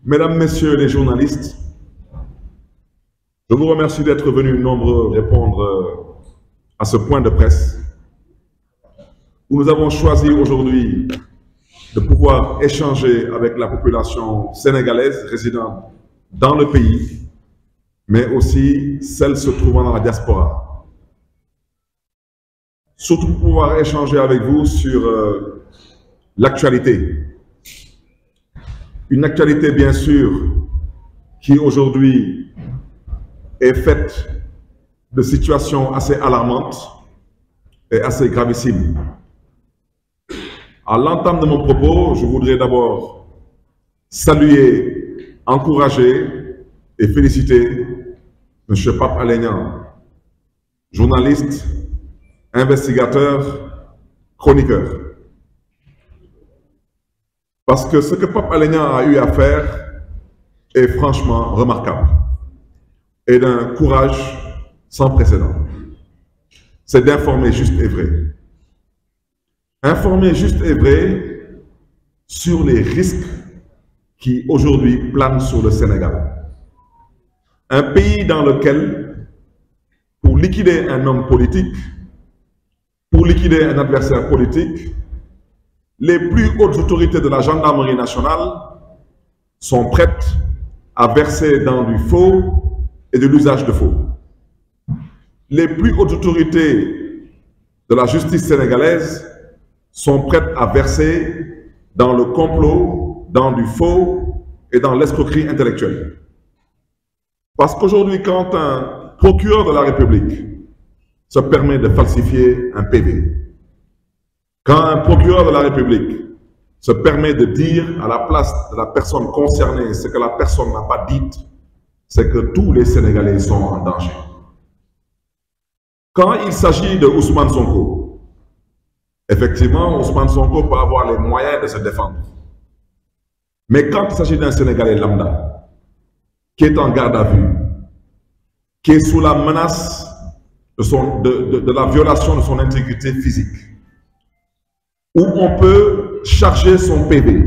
Mesdames, Messieurs les journalistes, je vous remercie d'être venus nombreux répondre à ce point de presse où nous avons choisi aujourd'hui de pouvoir échanger avec la population sénégalaise résidant dans le pays, mais aussi celle se trouvant dans la diaspora. Surtout pour pouvoir échanger avec vous sur l'actualité. Une actualité, bien sûr, qui aujourd'hui est faite de situations assez alarmantes et assez gravissimes. À l'entame de mon propos, je voudrais d'abord saluer, encourager et féliciter M. Pape Alé Niang, journaliste, investigateur, chroniqueur. Parce que ce que Pape Alé Niang a eu à faire est franchement remarquable et d'un courage sans précédent. C'est d'informer juste et vrai. Informer juste et vrai sur les risques qui aujourd'hui planent sur le Sénégal. Un pays dans lequel, pour liquider un homme politique, pour liquider un adversaire politique, les plus hautes autorités de la gendarmerie nationale sont prêtes à verser dans du faux et de l'usage de faux. Les plus hautes autorités de la justice sénégalaise sont prêtes à verser dans le complot, dans du faux et dans l'escroquerie intellectuelle. Parce qu'aujourd'hui, quand un procureur de la République se permet de falsifier un PV, quand un procureur de la République se permet de dire à la place de la personne concernée ce que la personne n'a pas dit, c'est que tous les Sénégalais sont en danger. Quand il s'agit de Ousmane Sonko, effectivement, Ousmane Sonko peut avoir les moyens de se défendre. Mais quand il s'agit d'un Sénégalais lambda, qui est en garde à vue, qui est sous la menace de la violation de son intégrité physique, où on peut charger son PV,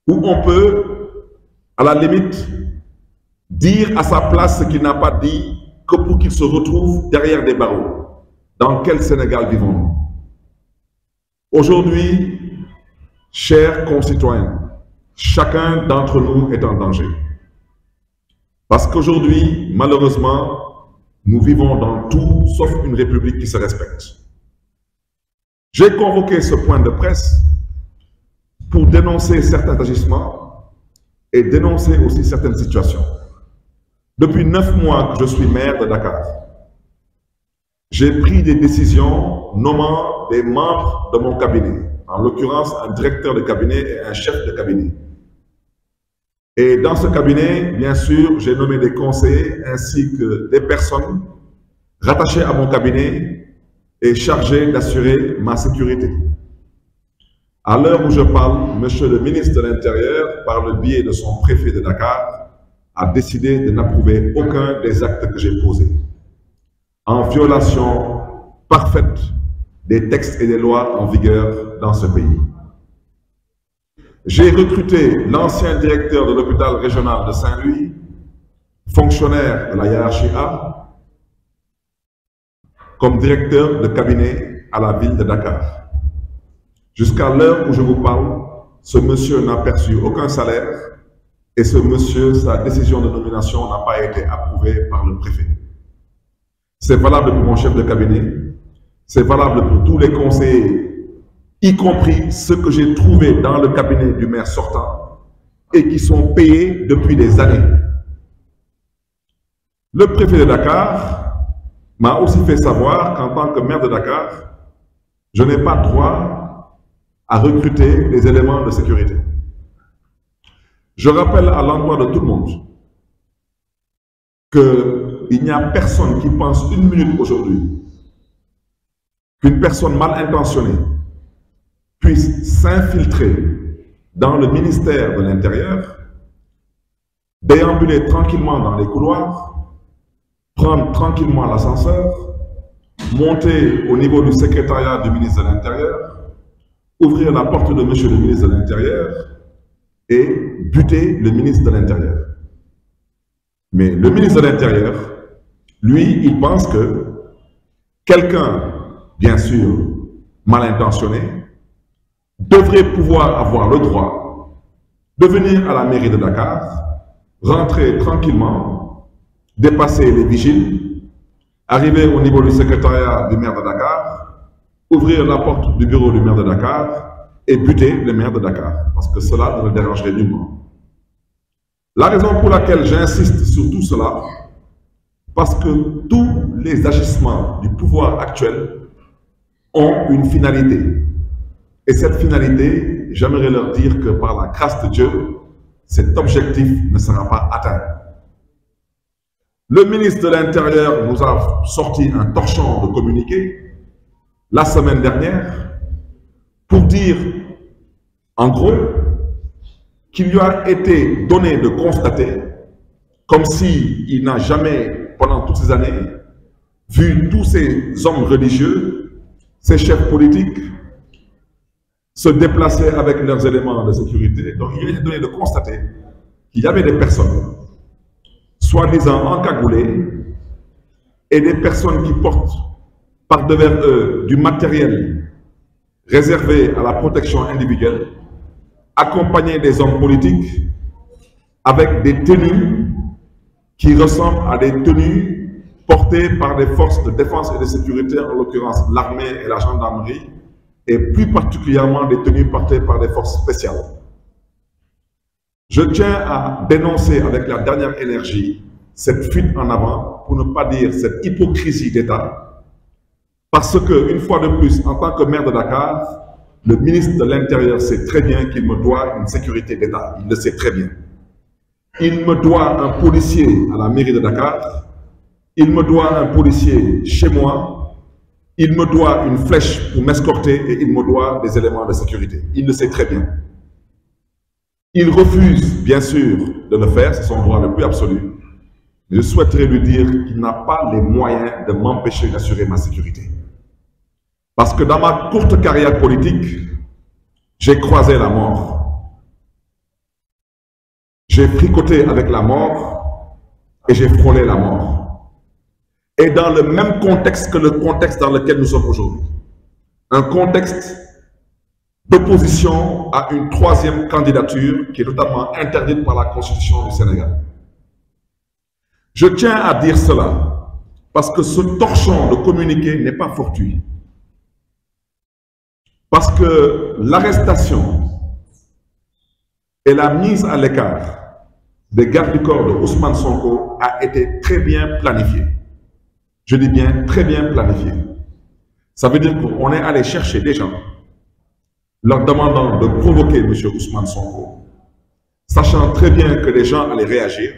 où on peut, à la limite, dire à sa place ce qu'il n'a pas dit, que pour qu'il se retrouve derrière des barreaux. Dans quel Sénégal vivons-nous? Aujourd'hui, chers concitoyens, chacun d'entre nous est en danger. Parce qu'aujourd'hui, malheureusement, nous vivons dans tout sauf une république qui se respecte. J'ai convoqué ce point de presse pour dénoncer certains agissements et dénoncer aussi certaines situations. Depuis 9 mois que je suis maire de Dakar, j'ai pris des décisions nommant des membres de mon cabinet, en l'occurrence un directeur de cabinet et un chef de cabinet. Et dans ce cabinet, bien sûr, j'ai nommé des conseillers ainsi que des personnes rattachées à mon cabinet et chargées d'assurer ma sécurité. À l'heure où je parle, Monsieur le ministre de l'Intérieur, par le biais de son préfet de Dakar, a décidé de n'approuver aucun des actes que j'ai posés, en violation parfaite des textes et des lois en vigueur dans ce pays. J'ai recruté l'ancien directeur de l'hôpital régional de Saint-Louis, fonctionnaire de la hiérarchie A, comme directeur de cabinet à la ville de Dakar. Jusqu'à l'heure où je vous parle, ce monsieur n'a perçu aucun salaire et ce monsieur, sa décision de nomination n'a pas été approuvée par le préfet. C'est valable pour mon chef de cabinet, c'est valable pour tous les conseillers, y compris ceux que j'ai trouvés dans le cabinet du maire sortant et qui sont payés depuis des années. Le préfet de Dakar m'a aussi fait savoir qu'en tant que maire de Dakar, je n'ai pas droit à recruter des éléments de sécurité. Je rappelle à l'endroit de tout le monde qu'il n'y a personne qui pense une minute aujourd'hui qu'une personne mal intentionnée puisse s'infiltrer dans le ministère de l'Intérieur, déambuler tranquillement dans les couloirs, prendre tranquillement l'ascenseur, monter au niveau du secrétariat du ministre de l'Intérieur, ouvrir la porte de monsieur le ministre de l'Intérieur et buter le ministre de l'Intérieur. Mais le ministre de l'Intérieur, lui, il pense que quelqu'un, bien sûr, mal intentionné, devrait pouvoir avoir le droit de venir à la mairie de Dakar, rentrer tranquillement, dépasser les vigiles, arriver au niveau du secrétariat du maire de Dakar, ouvrir la porte du bureau du maire de Dakar et buter le maire de Dakar, parce que cela ne le dérangerait nullement. La raison pour laquelle j'insiste sur tout cela, parce que tous les agissements du pouvoir actuel ont une finalité. Et cette finalité, j'aimerais leur dire que par la grâce de Dieu, cet objectif ne sera pas atteint. Le ministre de l'Intérieur nous a sorti un torchon de communiqué la semaine dernière pour dire, en gros, qu'il lui a été donné de constater, comme s'il n'a jamais, pendant toutes ces années, vu tous ces hommes religieux, ces chefs politiques, se déplacer avec leurs éléments de sécurité. Donc il lui a été donné de constater qu'il y avait des personnes, soi-disant encagoulées, et des personnes qui portent par devers eux du matériel réservé à la protection individuelle, accompagner des hommes politiques avec des tenues qui ressemblent à des tenues portées par des forces de défense et de sécurité, en l'occurrence l'armée et la gendarmerie, et plus particulièrement des tenues portées par des forces spéciales. Je tiens à dénoncer avec la dernière énergie cette fuite en avant, pour ne pas dire cette hypocrisie d'État, parce que, une fois de plus, en tant que maire de Dakar, le ministre de l'Intérieur sait très bien qu'il me doit une sécurité d'État. Il le sait très bien. Il me doit un policier à la mairie de Dakar. Il me doit un policier chez moi. Il me doit une flèche pour m'escorter et il me doit des éléments de sécurité. Il le sait très bien. Il refuse, bien sûr, de le faire. C'est son droit le plus absolu. Je souhaiterais lui dire qu'il n'a pas les moyens de m'empêcher d'assurer ma sécurité. Parce que dans ma courte carrière politique, j'ai croisé la mort. J'ai fricoté avec la mort et j'ai frôlé la mort. Et dans le même contexte que le contexte dans lequel nous sommes aujourd'hui. Un contexte d'opposition à une troisième candidature qui est totalement interdite par la Constitution du Sénégal. Je tiens à dire cela parce que ce torchon de communiqué n'est pas fortuit. Parce que l'arrestation et la mise à l'écart des gardes du corps de Ousmane Sonko a été très bien planifiée. Je dis bien très bien planifiée. Ça veut dire qu'on est allé chercher des gens, leur demandant de provoquer M. Ousmane Sonko, sachant très bien que les gens allaient réagir.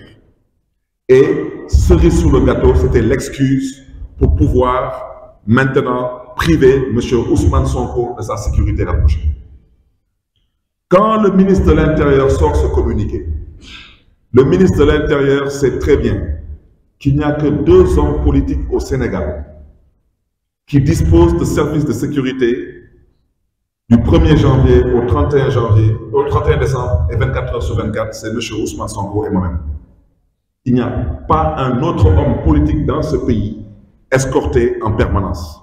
Et cerise sur le gâteau, c'était l'excuse pour pouvoir maintenant priver M. Ousmane Sonko de sa sécurité rapprochée. Quand le ministre de l'Intérieur sort ce communiqué, le ministre de l'Intérieur sait très bien qu'il n'y a que 2 hommes politiques au Sénégal qui disposent de services de sécurité du 1er janvier au 31 janvier, au 31 décembre et 24 heures sur 24, c'est M. Ousmane Sonko et moi-même. Il n'y a pas un autre homme politique dans ce pays escorté en permanence.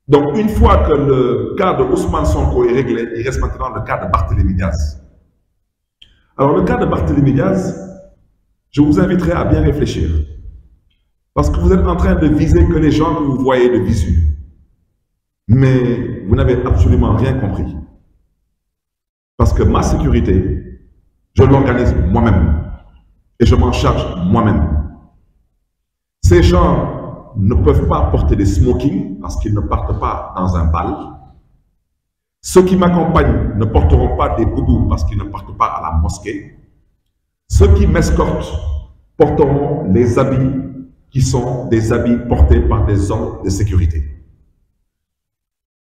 Donc, une fois que le cas de Ousmane Sonko est réglé, il reste maintenant le cas de Barthélémy Diaz. Alors, le cas de Barthélémy Diaz, je vous inviterai à bien réfléchir. Parce que vous êtes en train de viser que les gens que vous voyez de visu. Mais vous n'avez absolument rien compris. Parce que ma sécurité, je l'organise moi-même. Et je m'en charge moi-même. Ces gens ne peuvent pas porter des smokings parce qu'ils ne partent pas dans un bal. Ceux qui m'accompagnent ne porteront pas des boubous parce qu'ils ne partent pas à la mosquée. Ceux qui m'escortent porteront les habits qui sont des habits portés par des hommes de sécurité.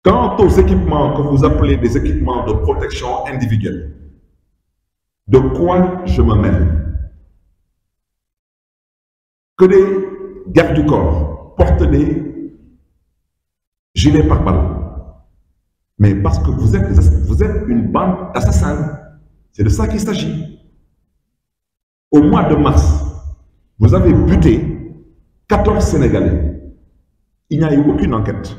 Quant aux équipements que vous appelez des équipements de protection individuelle, de quoi je me mêle? Que les gardes du corps portent des gilets pare-balles, Mais parce que vous êtes une bande d'assassins. C'est de ça qu'il s'agit. Au mois de mars, vous avez buté 14 Sénégalais. Il n'y a eu aucune enquête.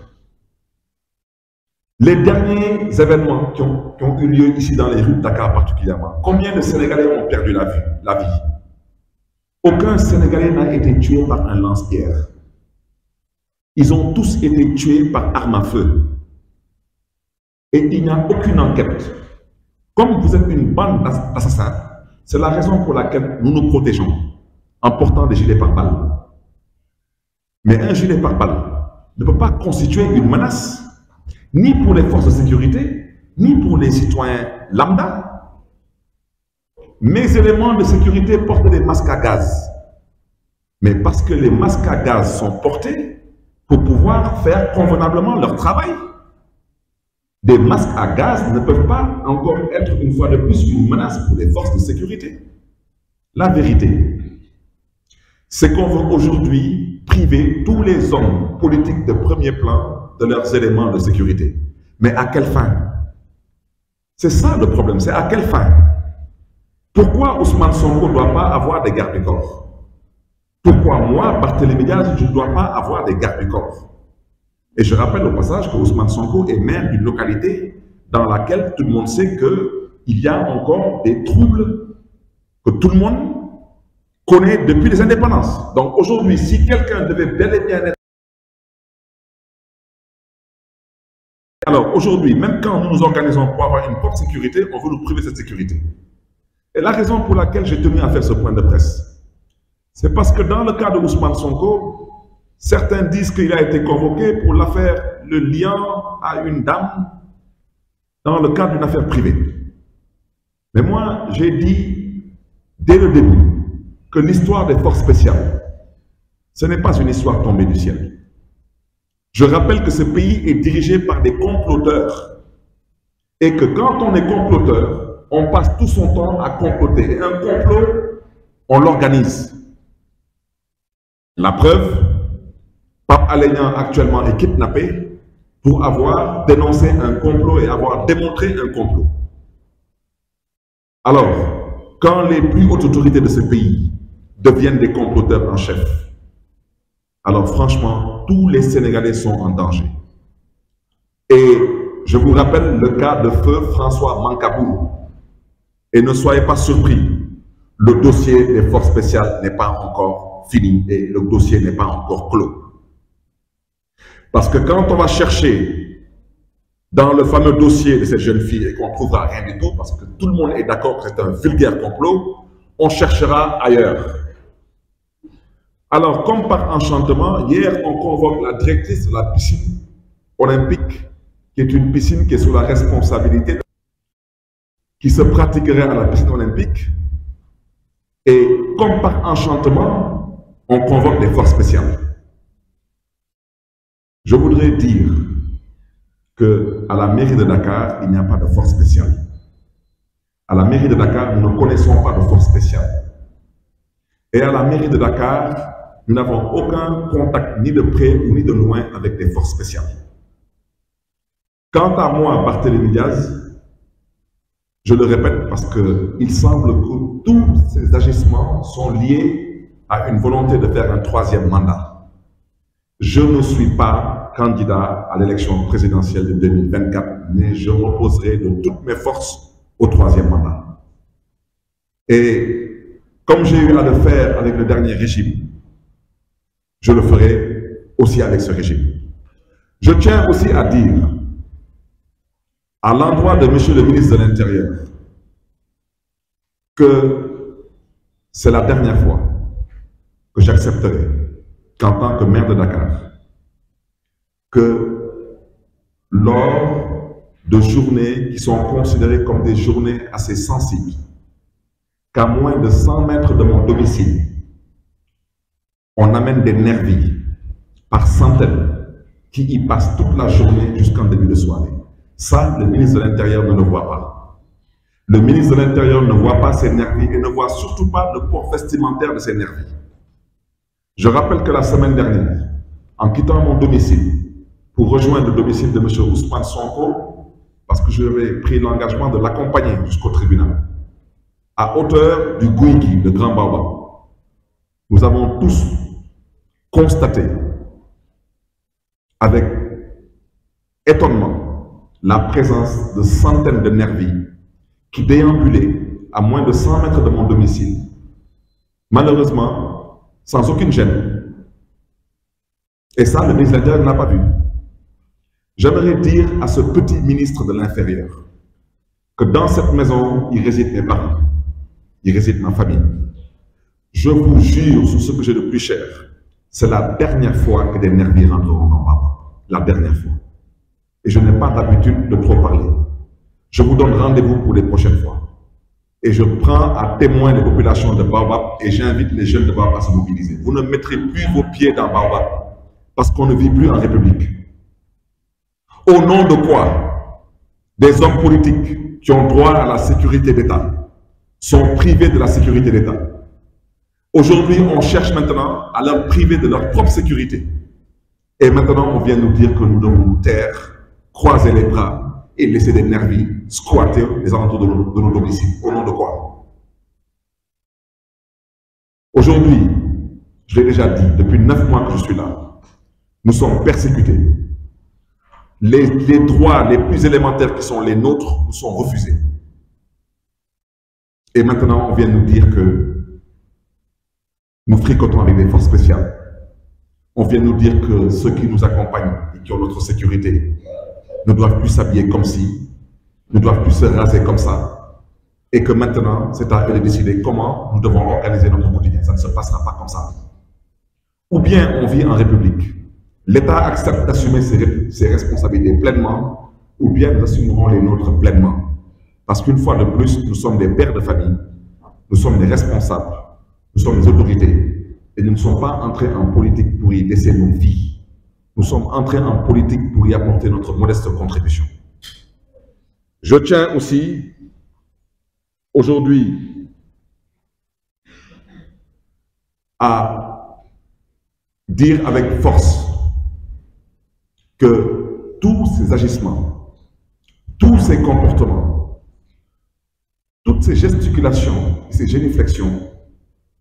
Les derniers événements qui ont eu lieu ici dans les rues de Dakar particulièrement, combien de Sénégalais ont perdu la vie? Aucun Sénégalais n'a été tué par un lance-pierre. Ils ont tous été tués par arme à feu. Et il n'y a aucune enquête. Comme vous êtes une bande d'assassins, c'est la raison pour laquelle nous nous protégeons en portant des gilets pare-balles. Mais un gilet pare-balles ne peut pas constituer une menace, ni pour les forces de sécurité, ni pour les citoyens lambda. Mes éléments de sécurité portent des masques à gaz. Mais parce que les masques à gaz sont portés pour pouvoir faire convenablement leur travail. Des masques à gaz ne peuvent pas encore être une fois de plus une menace pour les forces de sécurité. La vérité, c'est qu'on veut aujourd'hui priver tous les hommes politiques de premier plan de leurs éléments de sécurité. Mais à quelle fin? C'est ça le problème, c'est à quelle fin? Pourquoi Ousmane Sonko ne doit pas avoir des gardes du corps? Pourquoi moi, Barthélémy Diaz, je ne dois pas avoir des gardes du corps? Et je rappelle au passage que Ousmane Sonko est maire d'une localité dans laquelle tout le monde sait qu'il y a encore des troubles que tout le monde connaît depuis les indépendances. Donc aujourd'hui, si quelqu'un devait bel et bien être... Alors aujourd'hui, même quand nous nous organisons pour avoir une propre sécurité, on veut nous priver de cette sécurité. Et la raison pour laquelle j'ai tenu à faire ce point de presse, c'est parce que dans le cas de Ousmane Sonko, certains disent qu'il a été convoqué pour l'affaire, le lien à une dame dans le cadre d'une affaire privée. Mais moi, j'ai dit dès le début que l'histoire des forces spéciales, ce n'est pas une histoire tombée du ciel. Je rappelle que ce pays est dirigé par des comploteurs et que quand on est comploteur, on passe tout son temps à comploter. Et un complot, on l'organise. La preuve, Pape Alé Niang actuellement est kidnappé pour avoir dénoncé un complot et avoir démontré un complot. Alors, quand les plus hautes autorités de ce pays deviennent des comploteurs en chef, alors franchement, tous les Sénégalais sont en danger. Et je vous rappelle le cas de feu François Mancabou. Et ne soyez pas surpris, le dossier des forces spéciales n'est pas encore fini et le dossier n'est pas encore clos. Parce que quand on va chercher dans le fameux dossier de cette jeune fille et qu'on ne trouvera rien du tout, parce que tout le monde est d'accord que c'est un vulgaire complot, on cherchera ailleurs. Alors, comme par enchantement, hier, on convoque la directrice de la piscine olympique, qui est une piscine qui est sous la responsabilité, qui se pratiquerait à la piscine olympique. Et comme par enchantement, on convoque des forces spéciales. Je voudrais dire qu'à la mairie de Dakar, il n'y a pas de force spéciale. À la mairie de Dakar, nous ne connaissons pas de force spéciale. Et à la mairie de Dakar, nous n'avons aucun contact ni de près ni de loin avec des forces spéciales. Quant à moi, Barthélémy Diaz, je le répète parce qu'il semble que tous ces agissements sont liés à une volonté de faire un troisième mandat. Je ne suis pas candidat à l'élection présidentielle de 2024, mais je m'opposerai de toutes mes forces au troisième mandat. Et comme j'ai eu à le faire avec le dernier régime, je le ferai aussi avec ce régime. Je tiens aussi à dire, à l'endroit de Monsieur le ministre de l'Intérieur, que c'est la dernière fois que j'accepterai qu'en tant que maire de Dakar, que lors de journées qui sont considérées comme des journées assez sensibles, qu'à moins de 100 mètres de mon domicile, on amène des nervis par centaines qui y passent toute la journée jusqu'en début de soirée. Ça, le ministre de l'Intérieur ne le voit pas. Le ministre de l'Intérieur ne voit pas ces nervis et ne voit surtout pas le port vestimentaire de ces nervis. Je rappelle que la semaine dernière, en quittant mon domicile pour rejoindre le domicile de M. Ousmane Sonko, parce que j'avais pris l'engagement de l'accompagner jusqu'au tribunal, à hauteur du Gouigui, le Grand Baobab. Nous avons tous constaté avec étonnement la présence de centaines de nervis qui déambulaient à moins de 100 mètres de mon domicile, malheureusement sans aucune gêne. Et ça, le ministre de l'Intérieur n'a pas vu. J'aimerais dire à ce petit ministre de l'Intérieur que dans cette maison, il réside mes parents, il réside ma famille. Je vous jure sur ce que j'ai de plus cher, c'est la dernière fois que des nervis rentreront en Baba. La dernière fois. Et je n'ai pas l'habitude de trop parler. Je vous donne rendez-vous pour les prochaines fois. Et je prends à témoin les populations de Baobab et j'invite les jeunes de Baobab à se mobiliser. Vous ne mettrez plus vos pieds dans Baobab parce qu'on ne vit plus en République. Au nom de quoi des hommes politiques qui ont droit à la sécurité d'État sont privés de la sécurité d'État. Aujourd'hui, on cherche maintenant à leur priver de leur propre sécurité. Et maintenant, on vient nous dire que nous devons nous taire, croiser les bras et laisser des nervis squatter les alentours de nos domiciles. Au nom de quoi? Aujourd'hui, je l'ai déjà dit, depuis 9 mois que je suis là, nous sommes persécutés. Les droits les plus élémentaires qui sont les nôtres nous sont refusés. Et maintenant, on vient nous dire que nous fricotons avec des forces spéciales. On vient nous dire que ceux qui nous accompagnent et qui ont notre sécurité ne doivent plus s'habiller comme ci, ne doivent plus se raser comme ça. Et que maintenant, c'est à eux de décider comment nous devons organiser notre quotidien. Ça ne se passera pas comme ça. Ou bien on vit en République. L'État accepte d'assumer ses responsabilités pleinement, ou bien nous assumerons les nôtres pleinement. Parce qu'une fois de plus, nous sommes des pères de famille, nous sommes des responsables, nous sommes des autorités, et nous ne sommes pas entrés en politique pour y laisser nos vies. Nous sommes entrés en politique pour y apporter notre modeste contribution. Je tiens aussi, aujourd'hui, à dire avec force que tous ces agissements, tous ces comportements, toutes ces gesticulations, ces génuflexions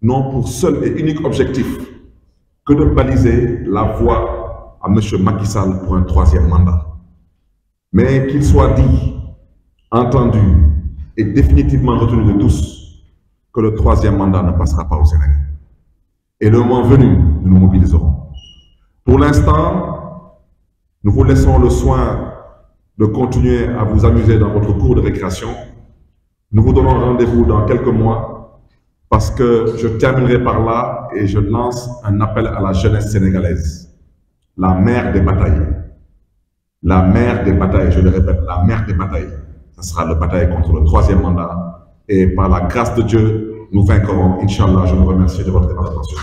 n'ont pour seul et unique objectif que de baliser la voie à M. Macky Sall pour un 3e mandat. Mais qu'il soit dit, entendu et définitivement retenu de tous que le 3e mandat ne passera pas au Sénégal. Et le moment venu, nous nous mobiliserons. Pour l'instant, nous vous laissons le soin de continuer à vous amuser dans votre cours de récréation. Nous vous donnons rendez-vous dans quelques mois parce que je terminerai par là et je lance un appel à la jeunesse sénégalaise. La mère des batailles. La mère des batailles, je le répète, la mère des batailles. Ce sera la bataille contre le 3e mandat. Et par la grâce de Dieu, nous vaincrons. Inch'Allah, je vous remercie de votre attention.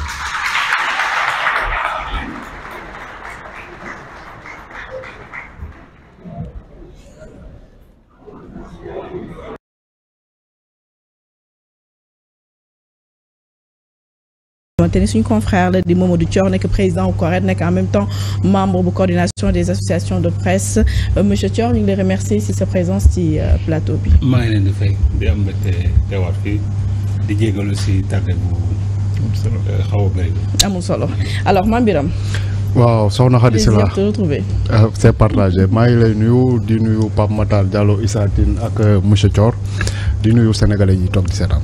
Suñu confrère la di Mamadou Thior nekk président au CORED nekk en même temps membre de la coordination des associations de presse. Monsieur Thior, ñu ngi lay remercier ci sa présence ci plateau bi. maa ngi leen di fay di am mbégte teewaat fii di jégalu ci tardé bu xaw a bëri. amul solo alors Mame Birame. waaw soxna Khady Sylla plaisir de te retrouver. c'est partagé maa ngi lay nuyu di nuyu Pape Matar Diallo Issa Tine ak monsieur Thior di nuyu sénégalais yi toog di seetaan.